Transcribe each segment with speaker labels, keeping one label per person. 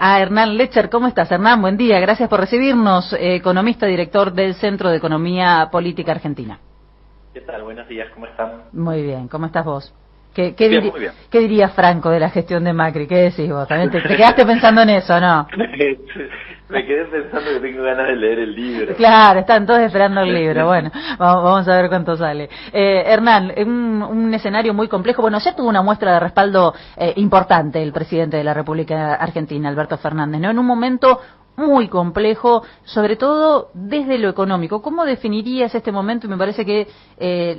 Speaker 1: a Hernán Lecher. ¿Cómo estás, Hernán? Buen día, gracias por recibirnos, economista, director del Centro de Economía Política Argentina.
Speaker 2: ¿Qué tal? Buenos días, ¿cómo están?
Speaker 1: Muy bien, ¿cómo estás vos?
Speaker 2: Muy bien.
Speaker 1: ¿Qué diría Franco de la gestión de Macri? ¿Qué decís vos? ¿También te quedaste pensando en eso, no?
Speaker 2: Me quedé pensando que tengo ganas de leer el libro.
Speaker 1: Claro, están todos esperando el libro. Bueno, vamos a ver cuánto sale. Hernán, un escenario muy complejo. Bueno, ya tuvo una muestra de respaldo importante el presidente de la República Argentina, Alberto Fernández, ¿no? En un momento muy complejo, sobre todo desde lo económico. ¿Cómo definirías este momento? Y me parece que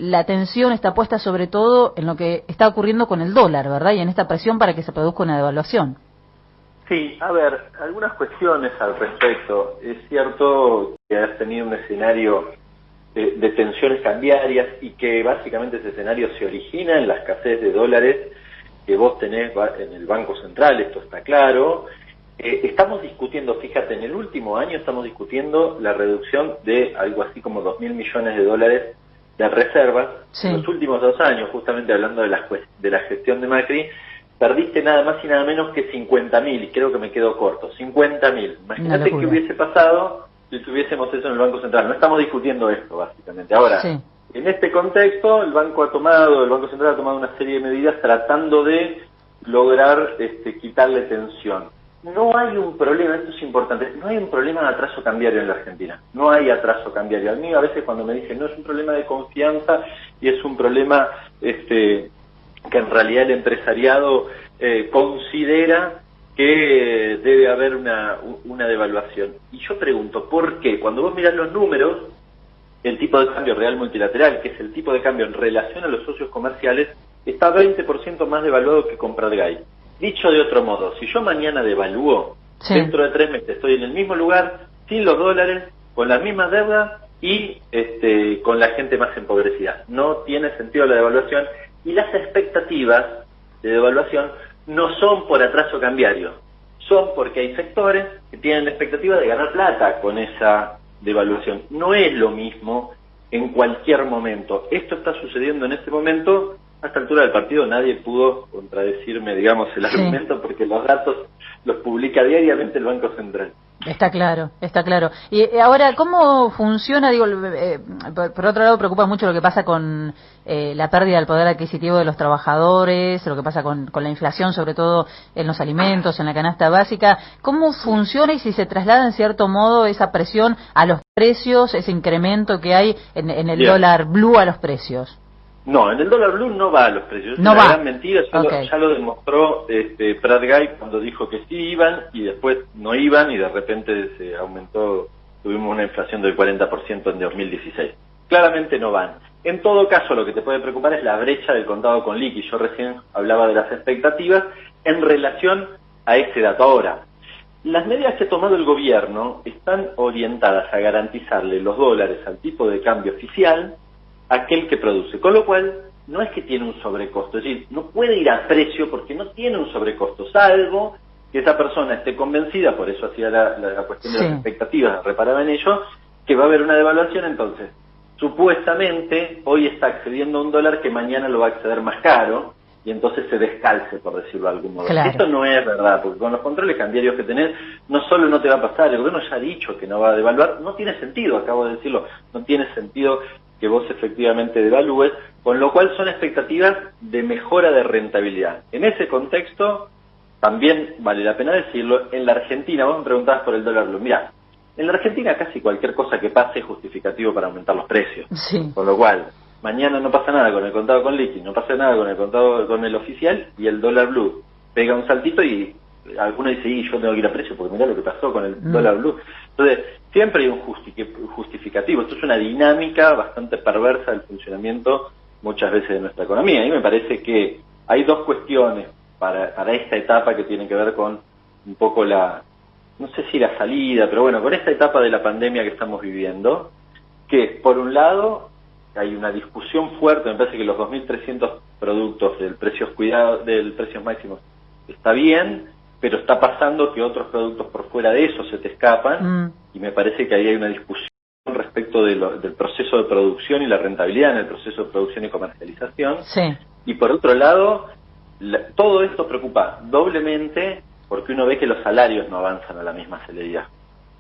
Speaker 1: la atención está puesta sobre todo en lo que está ocurriendo con el dólar, ¿verdad? Y en esta presión para que se produzca una devaluación.
Speaker 2: Sí, a ver, algunas cuestiones al respecto. Es cierto que has tenido un escenario de tensiones cambiarias y que básicamente ese escenario se origina en la escasez de dólares que vos tenés en el Banco Central, esto está claro. Estamos discutiendo, fíjate, en el último año estamos discutiendo la reducción de algo así como 2.000 millones de dólares de reservas. Sí. En los últimos 2 años, justamente hablando de la gestión de Macri, perdiste nada más y nada menos que 50.000, y creo que me quedo corto, 50.000. Imagínate qué hubiese pasado si tuviésemos eso en el Banco Central. No estamos discutiendo esto, básicamente. Ahora, sí, en este contexto, el Banco Central ha tomado una serie de medidas tratando de lograr quitarle tensión. No hay un problema, esto es importante, no hay un problema de atraso cambiario en la Argentina. No hay atraso cambiario. A mí a veces cuando me dicen, no, es un problema de confianza y es un problema que en realidad el empresariado considera que debe haber una devaluación. Y yo pregunto, ¿por qué? Cuando vos mirás los números, el tipo de cambio real multilateral, que es el tipo de cambio en relación a los socios comerciales, está 20% más devaluado que con Pratgay. Dicho de otro modo, si yo mañana devalúo, sí, dentro de 3 meses estoy en el mismo lugar, sin los dólares, con las mismas deudas y con la gente más empobrecida. No tiene sentido la devaluación y las expectativas de devaluación no son por atraso cambiario, son porque hay sectores que tienen la expectativa de ganar plata con esa devaluación. No es lo mismo en cualquier momento. Esto está sucediendo en este momento. A esta altura del partido nadie pudo contradecirme, digamos, el argumento, porque los datos los publica diariamente el Banco Central.
Speaker 1: Está claro, está claro. Y ahora, ¿cómo funciona? Digo, por otro lado, preocupa mucho lo que pasa con la pérdida del poder adquisitivo de los trabajadores, lo que pasa con la inflación, sobre todo en los alimentos, en la canasta básica. ¿Cómo funciona y si se traslada en cierto modo esa presión a los precios, ese incremento que hay en el dólar blue a los precios?
Speaker 2: No, en el dólar blue no va a los precios.
Speaker 1: No
Speaker 2: es una
Speaker 1: va.
Speaker 2: gran mentira, ya lo demostró Pratgay cuando dijo que sí iban y después no iban y de repente se aumentó, tuvimos una inflación del 40% en 2016. Claramente no van. En todo caso, lo que te puede preocupar es la brecha del contado con liqui. Yo recién hablaba de las expectativas en relación a ese dato. Ahora, las medidas que ha tomado el gobierno están orientadas a garantizarle los dólares al tipo de cambio oficial, aquel que produce, con lo cual no es que tiene un sobrecosto, es decir, no puede ir a precio porque no tiene un sobrecosto, salvo que esa persona esté convencida, por eso hacía la cuestión de las expectativas, reparaba en ello, que va a haber una devaluación. Entonces, supuestamente hoy está accediendo a un dólar que mañana lo va a acceder más caro y entonces se descalce, por decirlo de algún modo. Claro. Esto no es verdad, porque con los controles cambiarios que tenés, no solo no te va a pasar, el gobierno ya ha dicho que no va a devaluar, no tiene sentido, acabo de decirlo, no tiene sentido que vos efectivamente devalúes, con lo cual son expectativas de mejora de rentabilidad. En ese contexto, también vale la pena decirlo, en la Argentina, vos me preguntabas por el dólar blue, mirá, en la Argentina casi cualquier cosa que pase es justificativo para aumentar los precios, con lo cual, mañana no pasa nada con el contado con liqui, no pasa nada con el contado con el oficial, y el dólar blue pega un saltito y alguno dice, y yo tengo que ir a precio porque mirá lo que pasó con el dólar blue. Entonces, siempre hay un justificativo. Esto es una dinámica bastante perversa del funcionamiento muchas veces de nuestra economía. A mí me parece que hay 2 cuestiones para esta etapa que tienen que ver con un poco no sé si la salida, pero bueno, con esta etapa de la pandemia que estamos viviendo, que por un lado hay una discusión fuerte, me parece que los 2.300 productos del precios máximos está bien, pero está pasando que otros productos por fuera de eso se te escapan, y me parece que ahí hay una discusión respecto del proceso de producción y la rentabilidad en el proceso de producción y comercialización. Sí. Y por otro lado, todo esto preocupa doblemente porque uno ve que los salarios no avanzan a la misma celeridad.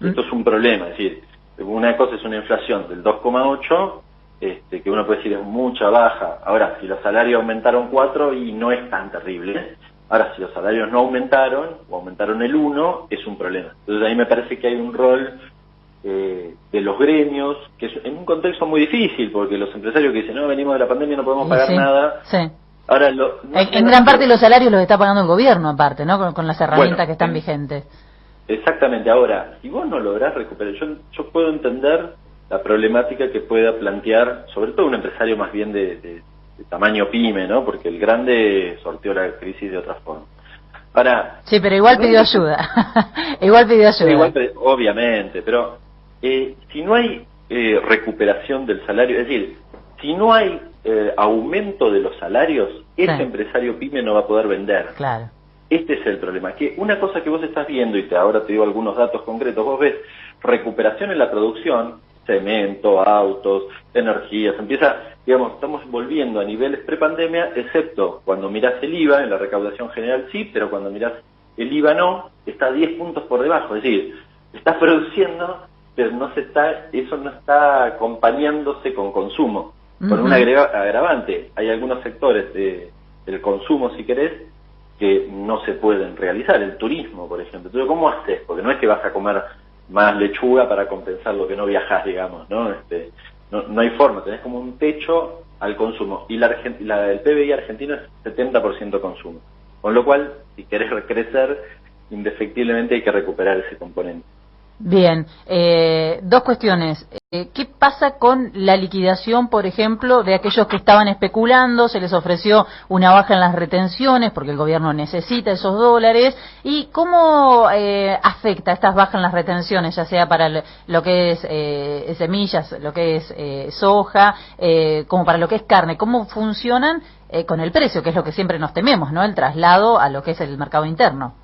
Speaker 2: Esto es un problema, es decir, una cosa es una inflación del 2,8, que uno puede decir es mucha baja. Ahora, si los salarios aumentaron 4 y no es tan terrible. Ahora, si los salarios no aumentaron, o aumentaron el 1, es un problema. Entonces ahí me parece que hay un rol de los gremios, que es en un contexto muy difícil, porque los empresarios que dicen, no, venimos de la pandemia, no podemos pagar nada.
Speaker 1: Sí.
Speaker 2: Ahora,
Speaker 1: en gran parte los salarios los está pagando el gobierno, aparte, ¿no? Con las herramientas que están vigentes.
Speaker 2: Exactamente. Ahora, si vos no lográs recuperar, yo puedo entender la problemática que pueda plantear, sobre todo un empresario más bien de tamaño pyme, ¿no? Porque el grande sorteó la crisis de otra forma. Ahora,
Speaker 1: sí, pero igual pidió ayuda. Igual pidió ayuda.
Speaker 2: Obviamente, pero si no hay recuperación del salario, es decir, si no hay aumento de los salarios, ese empresario pyme no va a poder vender.
Speaker 1: Claro.
Speaker 2: Este es el problema, que una cosa que vos estás viendo, y ahora te digo algunos datos concretos, vos ves recuperación en la producción, cemento, autos, energías, estamos volviendo a niveles prepandemia, excepto cuando mirás el IVA, en la recaudación general sí, pero cuando mirás el IVA no, está 10 puntos por debajo, es decir, estás produciendo, pero eso no está acompañándose con consumo, con un agravante. Hay algunos sectores del consumo, si querés, que no se pueden realizar, el turismo, por ejemplo. Entonces, ¿cómo haces? Porque no es que vas a comer más lechuga para compensar lo que no viajás, digamos, ¿no? No hay forma, tenés como un techo al consumo, y el PBI argentino es 70% consumo, con lo cual, si querés crecer, indefectiblemente hay que recuperar ese componente.
Speaker 1: Bien, dos cuestiones. ¿Qué pasa con la liquidación, por ejemplo, de aquellos que estaban especulando? Se les ofreció una baja en las retenciones porque el gobierno necesita esos dólares. ¿Y cómo afecta estas bajas en las retenciones, ya sea para lo que es semillas, lo que es soja, como para lo que es carne? ¿Cómo funcionan con el precio, que es lo que siempre nos tememos, ¿no? El traslado a lo que es el mercado interno.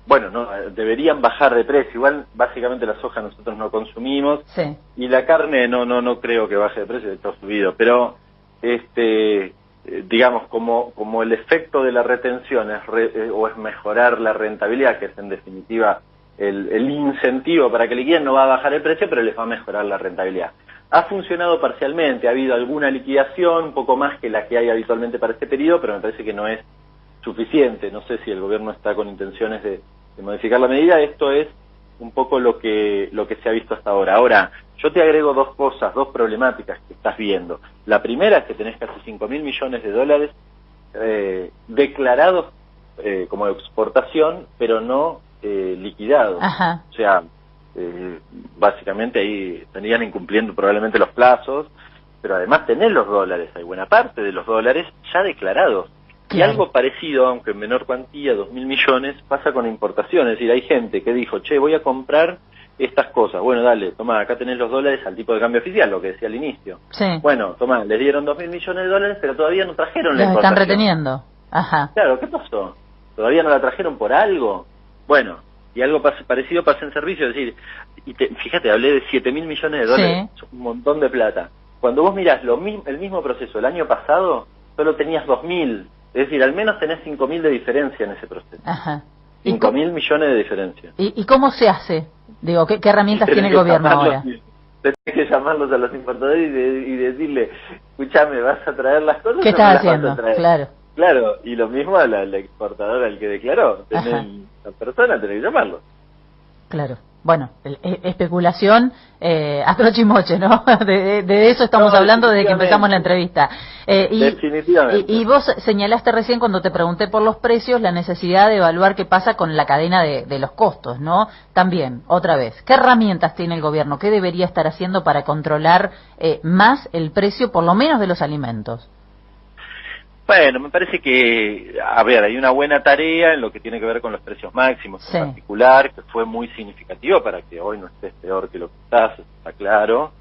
Speaker 2: Bueno, no, deberían bajar de precio. Igual, básicamente la soja nosotros no consumimos, y la carne no creo que baje de precio, está subido. Pero, digamos, como el efecto de la retención es mejorar la rentabilidad, que es en definitiva el incentivo para que liquiden, no va a bajar el precio, pero les va a mejorar la rentabilidad. Ha funcionado parcialmente, ha habido alguna liquidación, un poco más que la que hay habitualmente para este periodo, pero me parece que no es suficiente. No sé si el gobierno está con intenciones de modificar la medida. Esto es un poco lo que se ha visto hasta ahora. Ahora, yo te agrego dos problemáticas que estás viendo. La primera es que tenés casi 5.000 millones de dólares declarados como exportación, pero no liquidados.
Speaker 1: Ajá.
Speaker 2: O sea, básicamente ahí estarían incumpliendo probablemente los plazos, pero además tenés los dólares, hay buena parte de los dólares ya declarados. Y algo parecido, aunque en menor cuantía, 2.000 millones, pasa con importaciones. Es decir, hay gente que dijo, voy a comprar estas cosas. Bueno, dale, toma, acá tenés los dólares al tipo de cambio oficial, lo que decía al inicio.
Speaker 1: Sí.
Speaker 2: Bueno, toma, les dieron 2.000 millones de dólares, pero todavía no trajeron la importación.
Speaker 1: Están reteniendo. Ajá.
Speaker 2: Claro, ¿qué pasó? ¿Todavía no la trajeron por algo? Bueno, y algo parecido pasa en servicio. Es decir, fíjate, hablé de 7.000 millones de dólares, un montón de plata. Cuando vos mirás el mismo proceso el año pasado, solo tenías 2.000. Es decir, al menos tenés 5.000 de diferencia en ese proceso.
Speaker 1: Ajá.
Speaker 2: 5.000 millones de diferencia.
Speaker 1: ¿Y cómo se hace? Digo, ¿qué herramientas tiene el gobierno ahora?
Speaker 2: Tenés que llamarlos a los importadores y decirle, escuchame, ¿vas a traer las cosas?
Speaker 1: ¿Qué estás haciendo?
Speaker 2: Claro, y lo mismo al exportador, al que declaró. La persona tenés que llamarlo.
Speaker 1: Claro. Bueno, especulación a troche y moche, ¿no? De eso estamos hablando desde que empezamos la entrevista.
Speaker 2: Definitivamente.
Speaker 1: Y vos señalaste recién, cuando te pregunté por los precios, la necesidad de evaluar qué pasa con la cadena de los costos, ¿no? También, otra vez, ¿qué herramientas tiene el gobierno? ¿Qué debería estar haciendo para controlar más el precio, por lo menos de los alimentos?
Speaker 2: Bueno, me parece que, hay una buena tarea en lo que tiene que ver con los precios máximos, en particular, que fue muy significativo para que hoy no estés peor que lo que está claro.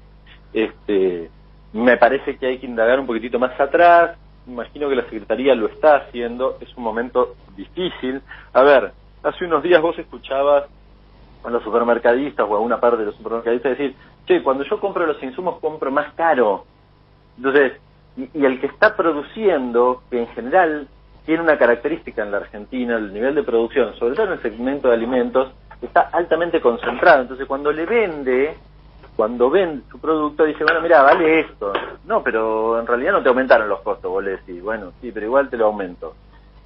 Speaker 2: Me parece que hay que indagar un poquitito más atrás. Imagino que la Secretaría lo está haciendo. Es un momento difícil. Hace unos días vos escuchabas a los supermercadistas o a una parte de los supermercadistas decir, cuando yo compro los insumos compro más caro. Entonces, y el que está produciendo, que en general tiene una característica en la Argentina, el nivel de producción, sobre todo en el segmento de alimentos, está altamente concentrado. Entonces cuando vende su producto, dice, bueno, mira, vale esto. No, pero en realidad no te aumentaron los costos, vos le decís, bueno, sí, pero igual te lo aumento.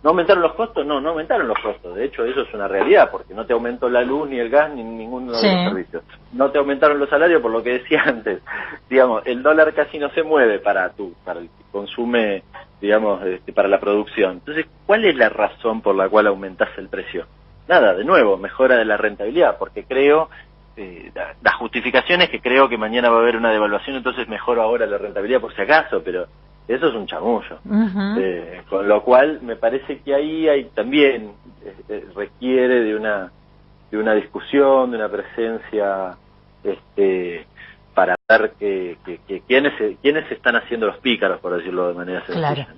Speaker 2: ¿No aumentaron los costos? No aumentaron los costos. De hecho, eso es una realidad, porque no te aumentó la luz, ni el gas, ni ninguno de los servicios. No te aumentaron los salarios, por lo que decía antes. Digamos, el dólar casi no se mueve para el que consume, digamos, para la producción. Entonces, ¿cuál es la razón por la cual aumentás el precio? Nada, de nuevo, mejora de la rentabilidad, porque creo, la justificación es que creo que mañana va a haber una devaluación, entonces mejoro ahora la rentabilidad por si acaso, pero eso es un chamullo. Con lo cual me parece que ahí hay también requiere de una discusión, de una presencia, para ver que quiénes están haciendo los pícaros, por decirlo de manera sencilla.
Speaker 1: Claro.